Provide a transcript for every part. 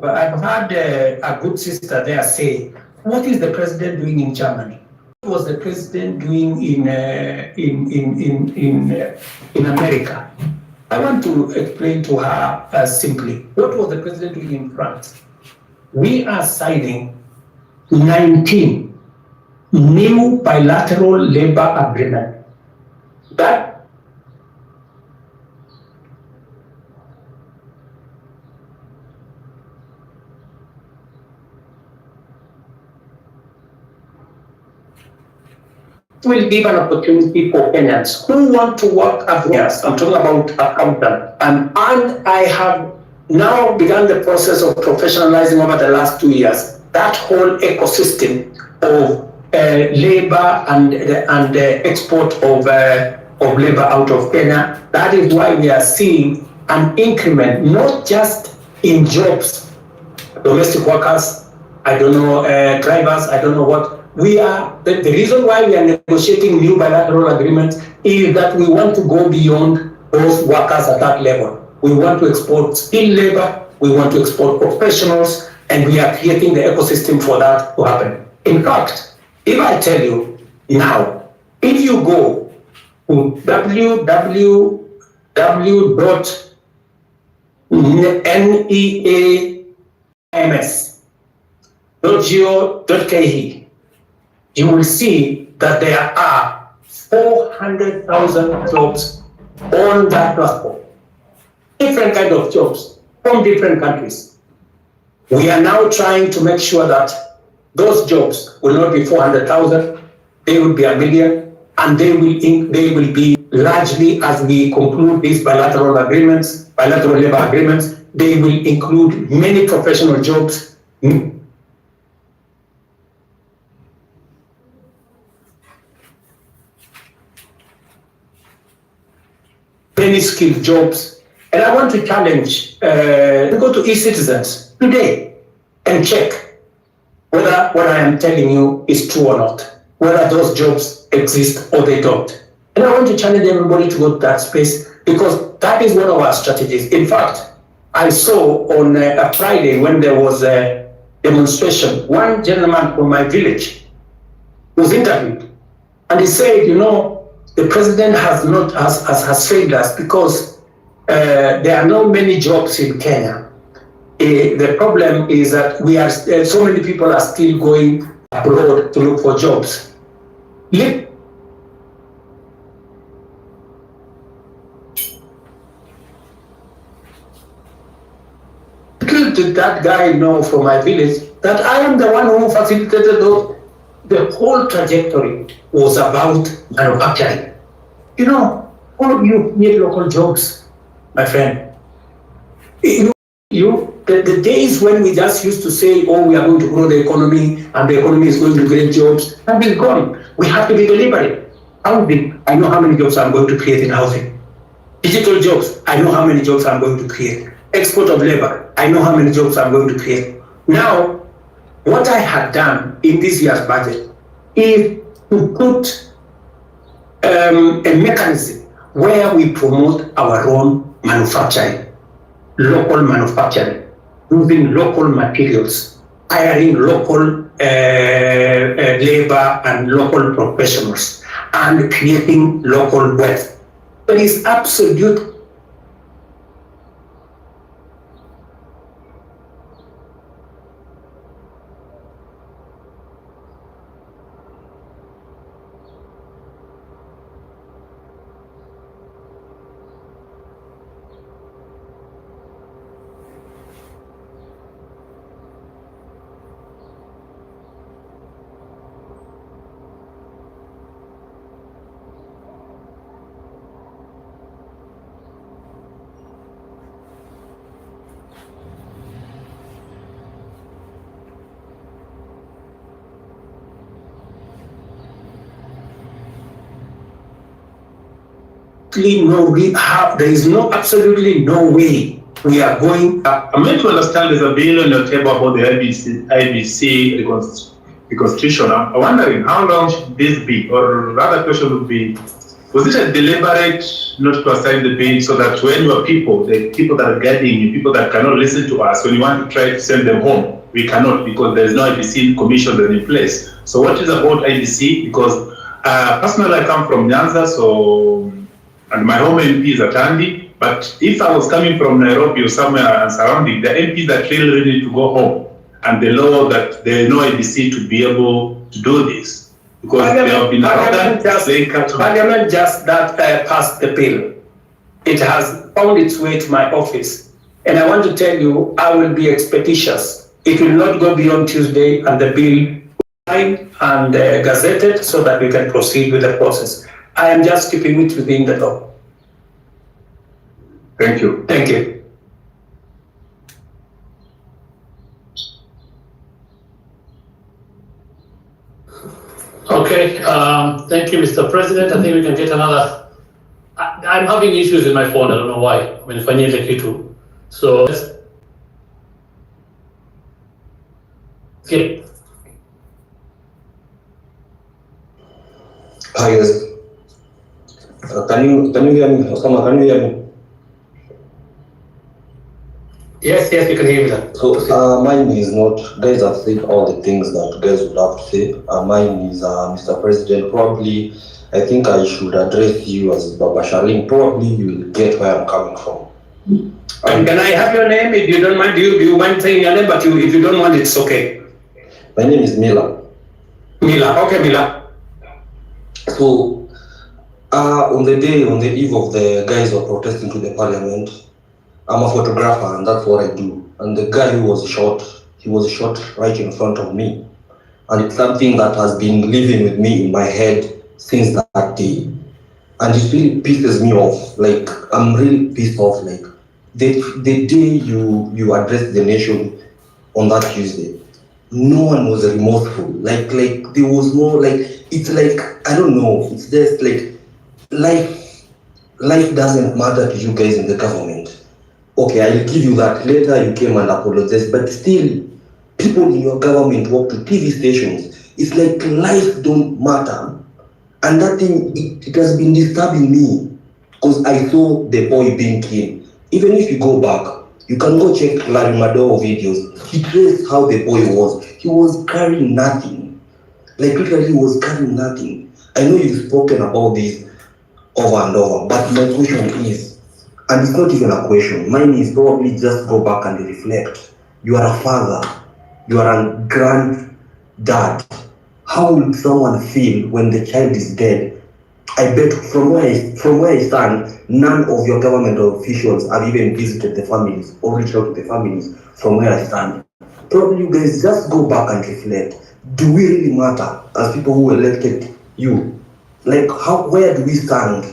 I've had a good sister there say, what is the president doing in Germany? What was the president doing in America? I want to explain to her simply, what was the president doing in France? We are signing 19 new bilateral labor agreements. That will give an opportunity for Kenyans who want to work as yes, I'm talking about accountants. And I have now begun the process of professionalizing over the last 2 years that whole ecosystem of labor and the export of labor out of Kenya. That is why we are seeing an increment, not just in jobs, domestic workers, I don't know, drivers, I don't know what. We are, the reason why we are negotiating new bilateral agreements is that we want to go beyond those workers at that level. We want to export skilled labor, we want to export professionals, and we are creating the ecosystem for that to happen. In fact, if I tell you now, if you go to www.neams.go.ke, you will see that there are 400,000 jobs on that platform. Different kind of jobs from different countries. We are now trying to make sure that those jobs will not be 400,000, they will be 1 million, and they will be largely, as we conclude these bilateral agreements, bilateral labor agreements, they will include many professional jobs. Many skilled jobs. And I want to challenge, go to e-citizens today and check whether what I am telling you is true or not, whether those jobs exist or they don't. And I want to challenge everybody to go to that space because that is one of our strategies. In fact, I saw on a Friday when there was a demonstration, one gentleman from my village was interviewed and he said, you know, the president has failed us because there are not many jobs in Kenya. The problem is that we are so many people are still going abroad to look for jobs. Little did that guy know from my village that I am the one who facilitated the whole trajectory was about manufacturing. You know, all of you need local jobs, my friend. The days when we just used to say, oh, we are going to grow the economy and the economy is going to create jobs, that is gone. We have to be deliberate. Housing, I know how many jobs I'm going to create in housing. Digital jobs, I know how many jobs I'm going to create. Export of labor, I know how many jobs I'm going to create. Now, what I had done in this year's budget is to put a mechanism where we promote our own manufacturing, local manufacturing, using local materials, hiring local labor and local professionals, and creating local wealth. There is absolute there is absolutely no way we are going. I'm meant to understand there's a bill on your table about the IBC reconstitution. I'm wondering how long should this be, or rather question would be, Was it a deliberate not to assign the bill so that when your people, the people that are guiding you, people that cannot listen to us, when you want to try to send them home, we cannot because there is no IBC commission in place. So what is about IBC? Because personally I come from Nyanza, so, and my home MP is at Andy, but if I was coming from Nairobi or somewhere and surrounding, the MPs that really need to go home, and the law that there is no IBC to be able to do this. Because there have been Parliament just that passed the bill. It has found its way to my office. And I want to tell you, I will be expeditious. It will not go beyond Tuesday, and the bill signed and gazetted so that we can proceed with the process. I am just keeping it within the law. Thank you. Thank you. Okay, thank you, Mr. President. I think we can get another. I'm having issues with my phone. I don't know why. I mean, if I need a too. So, okay. Hi, yes. Can you hear me? Osama, can you hear me? Yes, we can hear you. So mine is not, guys have said all the things that guys would have to say. Mine is, Mr. President, probably, I think I should address you as Baba Shalim. Probably you will get where I'm coming from. And can I have your name if you don't mind? Do you mind saying your name? But if you don't want, it's okay. My name is Mila. Mila, okay, Mila. So, on the eve of the guys were protesting to the parliament, I'm a photographer and that's what I do. And the guy who was shot, he was shot right in front of me. And it's something that has been living with me in my head since that day. And it really pisses me off. Like, I'm really pissed off. Like, the day you address the nation on that Tuesday, no one was remorseful. Like there was no, like, it's like, I don't know, it's just like, life doesn't matter to you guys in the government. Okay, I'll give you that. Later you came and apologized, but still, people in your government walk to TV stations. It's like life don't matter. And that thing, it has been disturbing me because I saw the boy being killed. Even if you go back, you can go check Larry Madowo videos. He traced how the boy was. He was carrying nothing. Like literally he was carrying nothing. I know you've spoken about this over and over, but my question is, and it's not even a question, mine is probably just go back and reflect. You are a father, you are a granddad. How will someone feel when the child is dead? I bet from where I stand, none of your government officials have even visited the families or reached out to the families from where I stand. Probably you guys just go back and reflect. Do we really matter as people who elected you? Like where do we stand?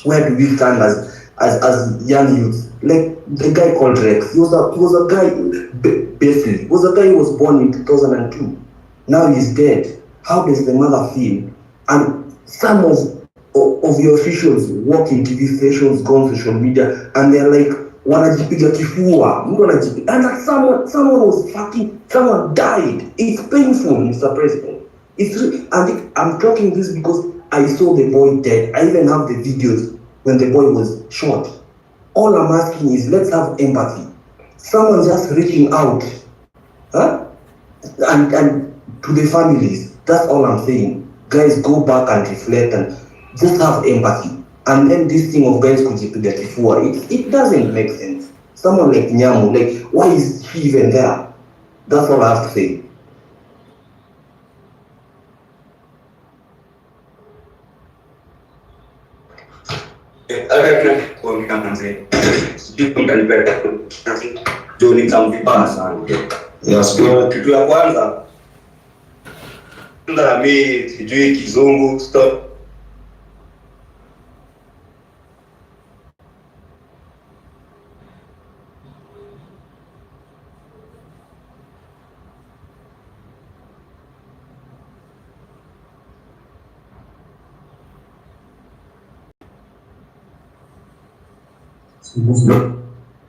Where do we stand as young youths? Like the guy called Rex, he was a guy, basically, was a guy who was born in 2002. Now he's dead. How does the mother feel? And some of your officials work in TV stations, go on social media, and they're like, wanajipiga kifua, and that someone was fucking, someone died. It's painful, Mr. President. I'm talking this because I saw the boy dead. I even have the videos when the boy was shot. All I'm asking is, let's have empathy. Someone just reaching out, and to the families. That's all I'm saying. Guys, go back and reflect and just have empathy. And then this thing of guys kujipiga kifua, it doesn't make sense. Someone like Nyamu, like, why is he even there? That's all I have to say. Kitu ya kwanza mimi sijui kizungu stop.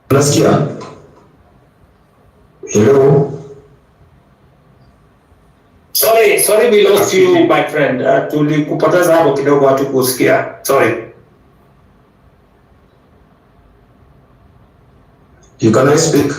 Unasikia? Hello? Sorry, Sorry we lost you, my friend. Tulikupoteza hapo kidogo hatukusikia. Sorry. You cannot speak.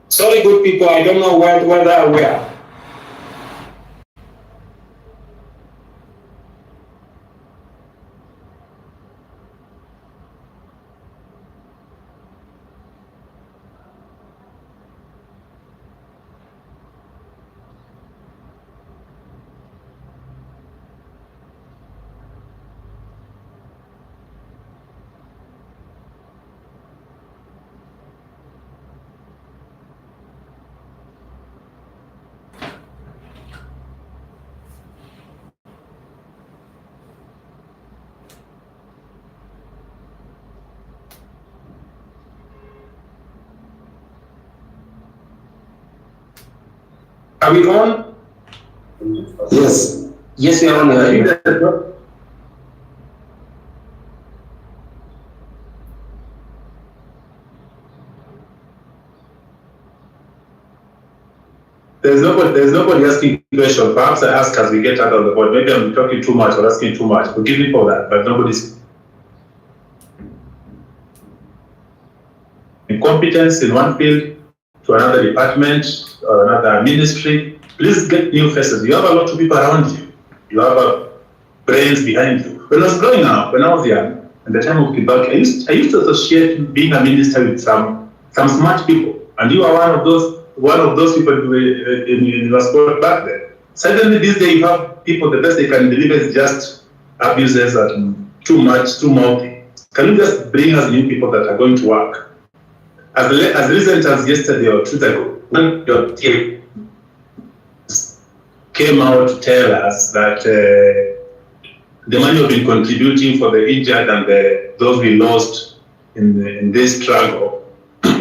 Sorry, good people. I don't know whether we are. Are we on? Yes. Yes, we are on. There's nobody asking questions. Perhaps I ask as we get out of the board. Maybe I'm talking too much or asking too much. Forgive me for that, but nobody's incompetence in one field to another department or another ministry. Please get new faces. You have a lot of people around you. You have brains behind you. When I was growing up, when I was young, at the time of Kibaki, I used to associate being a minister with some smart people, and you are one of those people in your sport back then. Suddenly, these days, you have people, the best they can deliver is just abuses and too much, too mouthy. Can you just bring us new people that are going to work? As recent as yesterday or 2 days ago, when your team came out to tell us that the money we've been contributing for the injured and those we lost in this struggle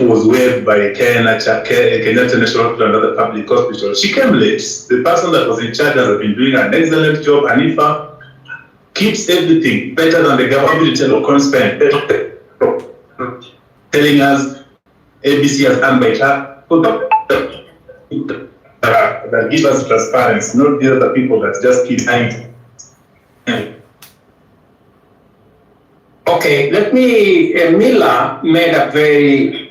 was waived by Kenyatta National Hospital and other public hospitals. She came late. The person that was in charge has been doing an excellent job. Hanifa keeps everything better than the government spend, telling us ABC has done better. That give us transparency, not the other people that just keep hiding. Okay, let me. Mila made a very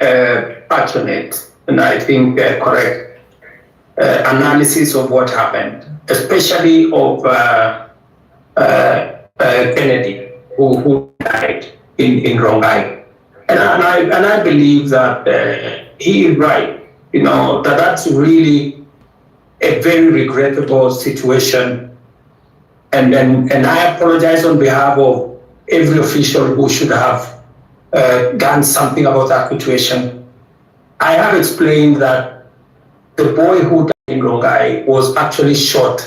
passionate and I think correct analysis of what happened, especially of Kennedy, who died in Rongai, and I believe that he is right. You know that's really a very regrettable situation, and I apologize on behalf of every official who should have done something about that situation. I have explained that the boy who died in Rongai was actually shot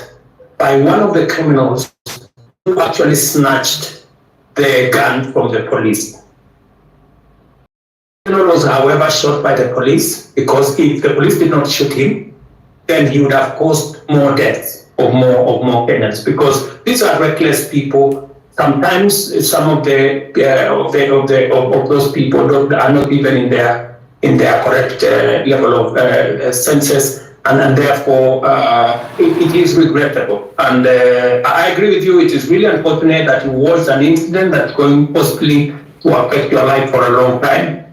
by one of the criminals who actually snatched the gun from the police. The criminal was, however, shot by the police because if the police did not shoot him, then he would have caused more deaths or more Kenyans, because these are reckless people. Sometimes some of those people are not even in their correct level of senses, and therefore it is regrettable. And I agree with you. It is really unfortunate that it was an incident that's going possibly to affect your life for a long time.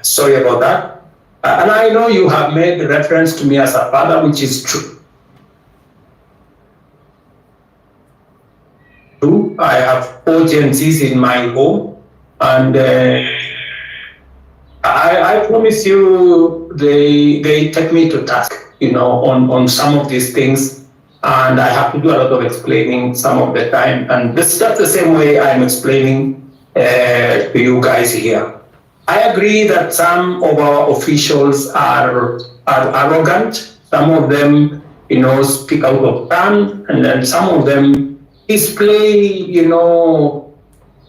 Sorry about that. And I know you have made reference to me as a father, which is true. I have 4 Gen Zs in my home, and I promise you they take me to task, on some of these things, and I have to do a lot of explaining some of the time, and that's the same way I'm explaining to you guys here. I agree that some of our officials are arrogant. Some of them, speak out of turn, and then some of them display,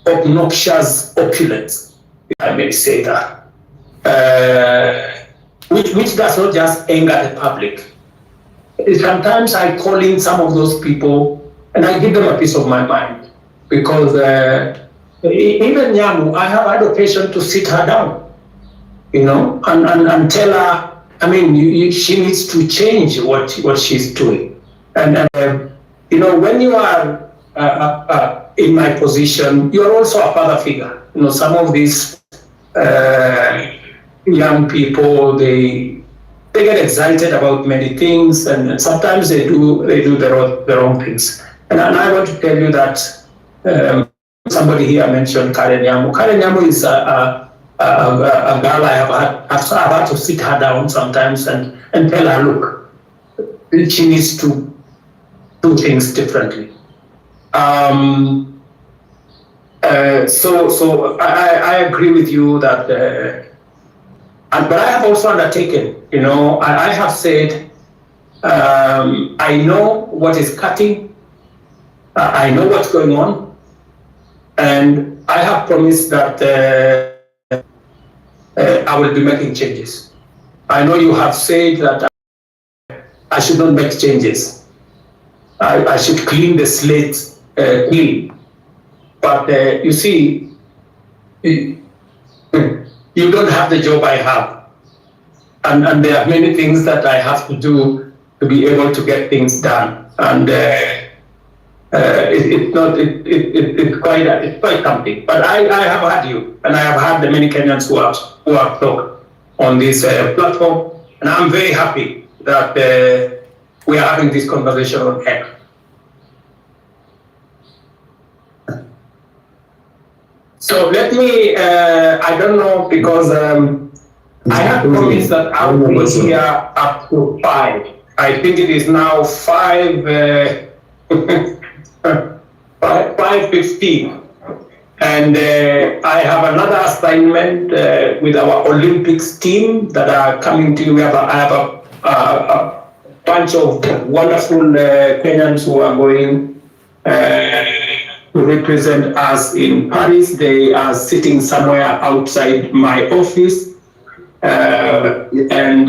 obnoxious opulence, if I may say that, which does not just anger the public. Sometimes I call in some of those people and I give them a piece of my mind, because even Nyamu, I have had occasion to sit her down, and tell her, she needs to change what she's doing. And when you are in my position, you're also a father figure. Some of these young people, they get excited about many things, and sometimes they do the wrong things. And I want to tell you that somebody here mentioned Karen Nyamu. Karen Nyamu is a girl I've had to sit her down sometimes and tell her, look, she needs to do things differently. So I agree with you that, but I have also undertaken, I have said, I know what is cutting, I know what's going on, and I have promised that I will be making changes. I know you have said that I should not make changes. I should clean the slate clean. But you see, you don't have the job I have. And there are many things that I have to do to be able to get things done. And it's quite something. But I have had you, and I have had the many Kenyans who have talked on this platform, and I'm very happy that we are having this conversation on X. So let me, I don't know, because I have promised that I will be here up to 5. I think it is now 5:15. And I have another assignment with our Olympics team that are coming to you. I have a bunch of wonderful Kenyans who are going to represent us in Paris. They are sitting somewhere outside my office. And